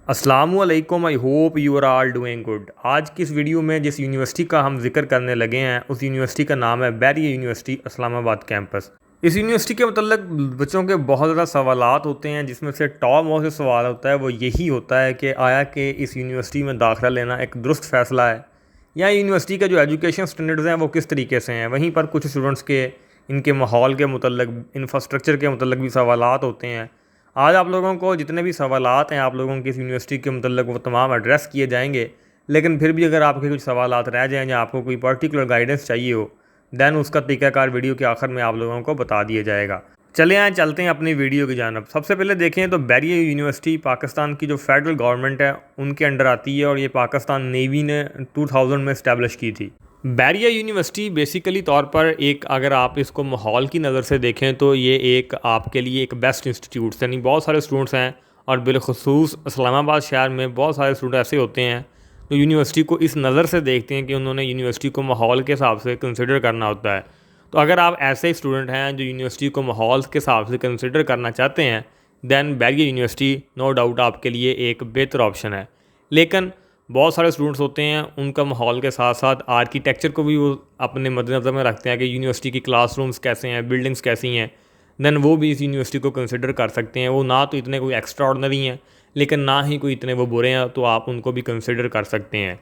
अस्सलामुअलैकुम। I hope you are all doing good. आज की इस वीडियो में जिस यूनिवर्सिटी का हम जिक्र करने लगे हैं उस यूनिवर्सिटी का नाम है बैरिया यूनिवर्सिटी इस्लामाबाद कैंपस। इस यूनिवर्सिटी के मतलब बच्चों के बहुत ज़्यादा सवालात होते हैं, जिसमें से टॉप मोस्ट सवाल होता है वो यही होता है कि आया कि इस यूनिवर्सिटी में दाखिला लेना एक दुरुस्त फ़ैसला है, या यूनिवर्सिटी के जो एजुकेशन स्टैंडर्ड्स हैं वो किस तरीके से हैं। वहीं पर कुछ स्टूडेंट्स के इनके माहौल के मतलब इंफ्रास्ट्रक्चर के मतलब भी सवालात होते हैं। आज आप लोगों को जितने भी सवालात हैं आप लोगों की इस यूनिवर्सिटी के मतलब वो तमाम एड्रेस किए जाएंगे। लेकिन फिर भी अगर आपके कुछ सवालात रह जाएँ या आपको कोई पर्टिकुलर गाइडेंस चाहिए हो, दैन उसका तरीक़ाकार वीडियो के आखिर में आप लोगों को बता दिया जाएगा। चले आए चलते हैं अपनी वीडियो की जानब। सबसे पहले देखें तो बैरिया यूनिवर्सिटी पाकिस्तान की जो फेडरल गवर्नमेंट है उनके अंडर आती है और ये पाकिस्तान नेवी ने 2000 में इस्टेब्लिश की थी। बैरिया यूनिवर्सिटी बेसिकली तौर पर एक, अगर आप इसको माहौल की नज़र से देखें तो ये एक आपके लिए एक बेस्ट इंस्टीट्यूट, यानी बहुत सारे स्टूडेंट्स हैं और बिलखसूस इस्लामाबाद शहर में बहुत सारे स्टूडेंट ऐसे होते हैं जो यूनिवर्सिटी को इस नज़र से देखते हैं कि उन्होंने यूनिवर्सिटी को माहौल के हिसाब से कंसिडर करना होता है। तो अगर आप ऐसे स्टूडेंट हैं जो यूनिवर्सिटी को माहौल के हिसाब से कंसिडर करना चाहते हैं, दैन बैरिया यूनिवर्सिटी नो डाउट आपके लिए एक बेहतर ऑप्शन है। लेकिन बहुत सारे स्टूडेंट्स होते हैं उनका माहौल के साथ साथ आर्किटेक्चर को भी वो अपने मद्देनज़र में रखते हैं कि यूनिवर्सिटी की क्लासरूम्स कैसे हैं, बिल्डिंग्स कैसी हैं, दैन वो भी इस यूनिवर्सिटी को कंसिडर कर सकते हैं। वो ना तो इतने कोई एक्स्ट्रा ऑर्डनरी हैं लेकिन ना ही कोई इतने वो बुरे हैं, तो आप उनको भी कंसिडर कर सकते हैं।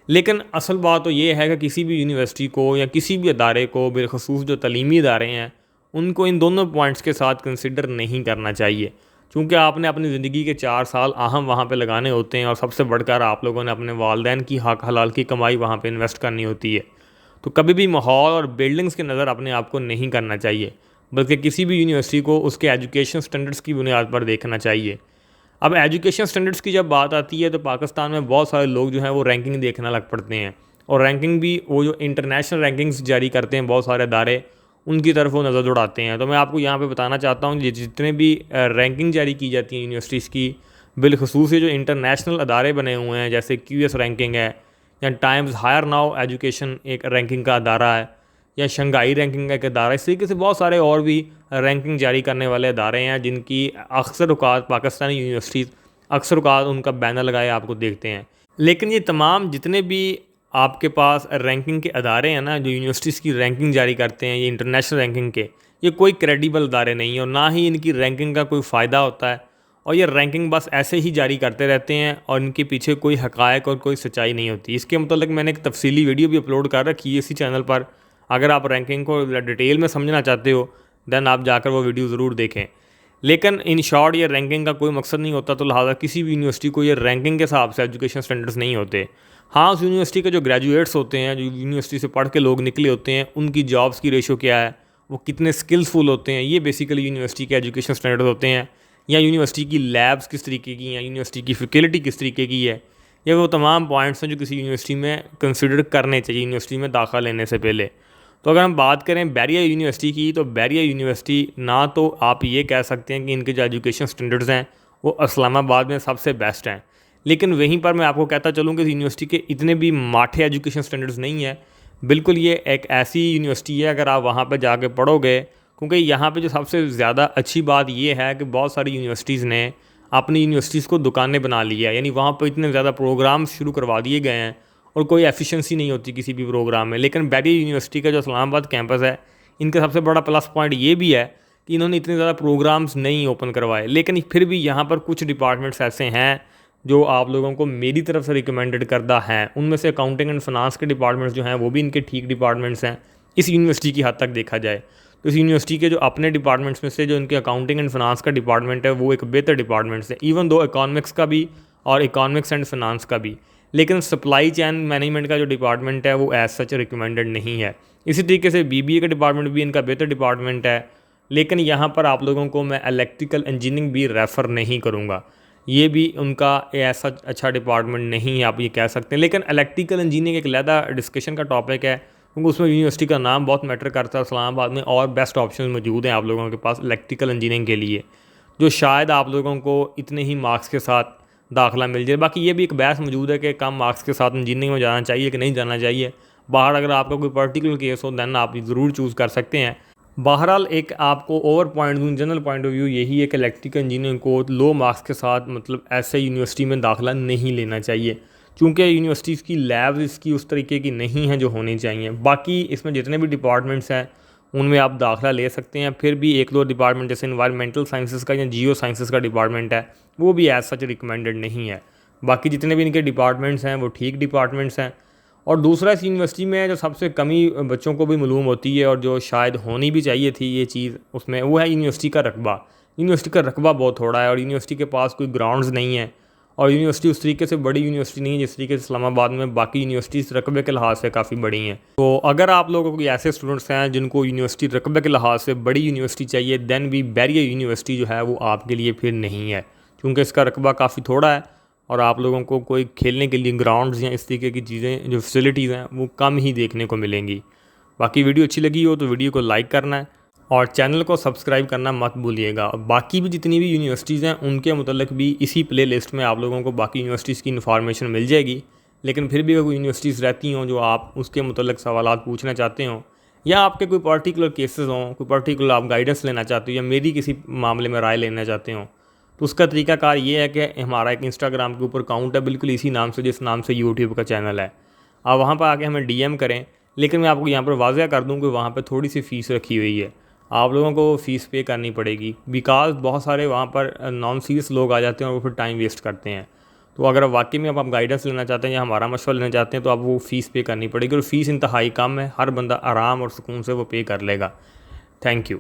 लेकिन असल बात तो ये है कि किसी भी यूनिवर्सिटी को या किसी भी अदारे को, बिलखसूस जो तलीमी इदारे हैं, उनको इन दोनों पॉइंट्स के साथ कंसिडर नहीं करना चाहिए, क्योंकि आपने अपनी ज़िंदगी के 4 साल अहम वहाँ पे लगाने होते हैं और सबसे बढ़कर आप लोगों ने अपने वालिदैन की हक हलाल की कमाई वहाँ पे इन्वेस्ट करनी होती है। तो कभी भी माहौल और बिल्डिंग्स के नज़र अपने आप को नहीं करना चाहिए, बल्कि किसी भी यूनिवर्सिटी को उसके एजुकेशन स्टैंडर्ड्स की बुनियाद पर देखना चाहिए। अब एजुकेशन स्टैंडर्ड्स की जब बात आती है तो पाकिस्तान में बहुत सारे लोग जो हैं वो रैंकिंग देखना लग पड़ते हैं, और रैंकिंग भी वो जो इंटरनेशनल रैंकिंग्स जारी करते हैं बहुत सारे अदारे, उनकी तरफ वो नज़र दौड़ाते हैं। तो मैं आपको यहाँ पे बताना चाहता हूँ जितने भी रैंकिंग जारी की जाती है यूनिवर्सिटीज़ की, बिलखसूस ये जो इंटरनेशनल अदारे बने हुए हैं जैसे QS रैंकिंग है, या टाइम्स हायर नाउ एजुकेशन एक रैंकिंग का अदारा है, या शंघाई रैंकिंग का एक अदारा, इस तरीके से बहुत सारे और भी रैंकिंग जारी करने वाले अदारे हैं जिनकी अक्सर औक़ात पाकिस्तानी यूनिवर्सिटीज़ अक्सर औक़ात उनका बैनर लगाए आपको देखते हैं। लेकिन ये तमाम जितने भी आपके पास रैंकिंग के अदारे हैं ना, जो यूनिवर्सिटीज़ की रैंकिंग जारी करते हैं, ये इंटरनेशनल रैंकिंग के, ये कोई क्रेडिबल अदारे नहीं है और ना ही इनकी रैंकिंग का कोई फ़ायदा होता है, और ये रैंकिंग बस ऐसे ही जारी करते रहते हैं और इनके पीछे कोई हक़ायक़ और कोई सच्चाई नहीं होती। इसके मतलब मैंने एक तफसीली वीडियो भी अपलोड कर रखी है इसी चैनल पर। अगर आप रैंकिंग को डिटेल में समझना चाहते हो दैन आप जाकर वो वीडियो ज़रूर देखें। लेकिन इन शॉर्ट ये रैंकिंग का कोई मकसद नहीं होता, तो लिहाजा किसी भी यूनिवर्सिटी को ये रैंकिंग के हिसाब से एजुकेशन स्टैंडर्ड्स नहीं होते। हाँ, उस यूनिवर्सिटी के जो ग्रेजुएट्स होते हैं, जो यूनिवर्सिटी से पढ़ के लोग निकले होते हैं, उनकी जॉब्स की रेशो क्या है, वो कितने स्किल्सफुल होते हैं, ये बेसिकली यूनिवर्सिटी के एजुकेशन स्टैंडर्ड्स होते हैं। या यूनिवर्सिटी की लैब्स किस तरीके की हैं, यूनिवर्सिटी की फैकल्टी किस तरीके की है, ये वो तमाम पॉइंट्स हैं जो किसी यूनिवर्सिटी में कंसिडर करने चाहिए यूनिवर्सिटी में दाखिला लेने से पहले। तो अगर हम बात करें बैरिया यूनिवर्सिटी की, तो बैरिया यूनिवर्सिटी ना तो आप ये कह सकते हैं कि इनके जो एजुकेशन स्टैंडर्ड्स हैं वो इस्लामाबाद में सबसे बेस्ट हैं, लेकिन वहीं पर मैं आपको कहता चलूँ कि यूनिवर्सिटी के इतने भी माठे एजुकेशन स्टैंडर्ड्स नहीं है। बिल्कुल ये एक ऐसी यूनिवर्सिटी है अगर आप वहाँ पर जाके पढ़ोगे, क्योंकि यहाँ पे जो सबसे ज़्यादा अच्छी बात ये है कि बहुत सारी यूनिवर्सिटीज़ ने अपनी यूनिवर्सिटीज़ को दुकानें बना ली है, यानी वहाँ पर इतने ज़्यादा प्रोग्राम्स शुरू करवा दिए गए हैं और कोई एफिशिएंसी नहीं होती किसी भी प्रोग्राम में। लेकिन बैरिया यूनिवर्सिटी का जो इस्लामाबाद कैंपस है, इनका सबसे बड़ा प्लस पॉइंट ये भी है कि इन्होंने इतने ज़्यादा प्रोग्राम्स नहीं ओपन करवाए, लेकिन फिर भी यहाँ पर कुछ डिपार्टमेंट्स ऐसे हैं जो आप लोगों को मेरी तरफ से रिकमेंडेड करदा हैं। उनमें से अकाउंटिंग एंड फाइनेंस के डिपार्टमेंट्स जो हैं वो भी इनके ठीक डिपार्टमेंट्स हैं इस यूनिवर्सिटी की हद तक देखा जाए। तो इस यूनिवर्सिटी के जो अपने डिपार्टमेंट्स में से जो इनके अकाउंटिंग एंड फाइनेंस का डिपार्टमेंट है वो एक बेहतर डिपार्टमेंट्स है, इवन दो इकोनॉमिक्स का भी और इकोनॉमिक्स एंड फाइनेंस का भी। लेकिन सप्लाई चैन मैनेजमेंट का जो डिपार्टमेंट है वो एज सच रिकमेंडेड नहीं है। इसी तरीके से BBA का डिपार्टमेंट भी इनका बेहतर डिपार्टमेंट है, लेकिन यहाँ पर आप लोगों को मैं इलेक्ट्रिकल इंजीनियरिंग भी रेफ़र नहीं करूँगा, ये भी उनका ऐसा अच्छा डिपार्टमेंट नहीं है आप ये कह सकते हैं। लेकिन इलेक्ट्रिकल इंजीनियरिंग एक अलहदा डिस्कशन का टॉपिक है, क्योंकि उसमें यूनिवर्सिटी का नाम बहुत मैटर करता है। इस्लामाबाद में और बेस्ट ऑप्शन मौजूद हैं आप लोगों के पास इलेक्ट्रिकल इंजीनियरिंग के लिए, जो शायद आप लोगों को इतने ही मार्क्स के साथ दाखिला मिल जाए। बाकी ये भी एक बहस मौजूद है कि कम मार्क्स के साथ इंजीनियरिंग में जाना चाहिए कि नहीं जाना चाहिए। बाहर अगर आपका कोई पर्टिकुलर केस हो दैन आप ज़रूर चूज़ कर सकते हैं। बहरहाल एक आपको ओवर पॉइंट दूँ, जनरल पॉइंट ऑफ व्यू यही है कि इलेक्ट्रिकल इंजीनियरिंग को लो मार्क्स के साथ मतलब ऐसे यूनिवर्सिटी में दाखिला नहीं लेना चाहिए, क्योंकि यूनिवर्सिटीज़ की लैब्स इसकी उस तरीके की नहीं हैं जो होनी चाहिए। बाकी इसमें जितने भी डिपार्टमेंट्स हैं उनमें आप दाखिला ले सकते हैं। फिर भी एक दो डिपार्टमेंट जैसे इन्वायरमेंटल साइंसेस का या जियो साइंसेस का डिपार्टमेंट है, वो भी एज सच रिकमेंडेड नहीं है। बाकी जितने भी इनके डिपार्टमेंट्स हैं वो ठीक डिपार्टमेंट्स हैं। और दूसरा, इस यूनिवर्सिटी में जो सबसे कमी बच्चों को भी मालूम होती है और जो शायद होनी भी चाहिए थी ये चीज़ उसमें, वो है यूनिवर्सिटी का रकबा। यूनिवर्सिटी का रकबा बहुत थोड़ा है और यूनिवर्सिटी के पास कोई ग्राउंड्स नहीं है, और यूनिवर्सिटी उस तरीके से बड़ी यूनिवर्सिटी नहीं है जिस तरीके से इस्लामाबाद में बाकी यूनिवर्सिटीज़ रकबे के लिहाज से काफ़ी बड़ी हैं। तो अगर आप लोगों को ऐसे स्टूडेंट्स हैं जिनको यूनिवर्सिटी रकबे के लिहाज से बड़ी यूनिवर्सिटी चाहिए, दैन भी बैरियर यूनिवर्सिटी जो है वो आपके लिए फिर नहीं है, क्योंकि इसका रकबा काफ़ी थोड़ा है और आप लोगों को कोई खेलने के लिए ग्राउंड्स या इस तरीके की चीज़ें जो फैसिलिटीज़ हैं वो कम ही देखने को मिलेंगी। बाकी वीडियो अच्छी लगी हो तो वीडियो को लाइक करना है और चैनल को सब्सक्राइब करना मत भूलिएगा। बाकी भी जितनी भी यूनिवर्सिटीज़ हैं उनके मुतल्लिक भी इसी प्ले लिस्ट में आप लोगों को बाकी यूनिवर्सिटीज़ की इन्फॉर्मेशन मिल जाएगी। लेकिन फिर भी अगर कोई यूनिवर्सिटीज़ रहती हों जो आप उसके मुतल्लिक सवालात पूछना चाहते हो, या आपके कोई पर्टिकुलर केसेस हों, कोई पर्टिकुलर आप गाइडेंस लेना चाहते हो, या मेरी किसी मामले में राय लेना चाहते हो, तो उसका तरीकाकार ये है कि हमारा एक इंस्टाग्राम के ऊपर अकाउंट है बिल्कुल इसी नाम से जिस नाम से यूट्यूब का चैनल है। आप वहाँ पर आके हमें डीएम करें। लेकिन मैं आपको यहाँ पर वाज़ह कर दूँ कि वहाँ पर थोड़ी सी फ़ीस रखी हुई है, आप लोगों को फ़ीस पे करनी पड़ेगी, बिकॉज बहुत सारे वहाँ पर नॉन सीरियस लोग आ जाते हैं और वो फिर टाइम वेस्ट करते हैं। तो अगर वाकई में आप गाइडेंस लेना चाहते हैं या हमारा मशवरा लेना चाहते हैं तो आप वो फ़ीस पे करनी पड़ेगी, और फ़ीस इंतहाई कम है, हर बंदा आराम और सुकून से वो पे कर लेगा। Thank you.